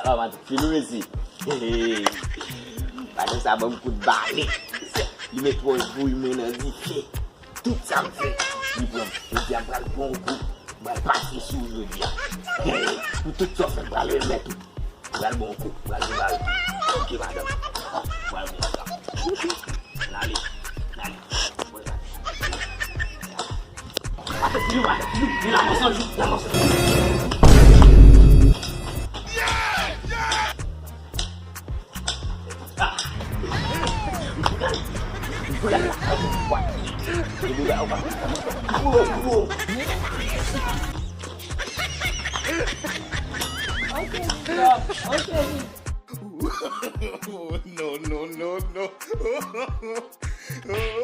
Madame, filou mesi. Padè sa bon kou de bale. Li met pou y menan di fe. Tout sa m fe. Li pran, li di am pral bon kou. Pral pasi sou jodi ya. Pou tout sa fe pral le met. Pral bon kou, pral le bale. Ok madame. Pral bon sa. Nale. Filou, la monson jou, la monson. No.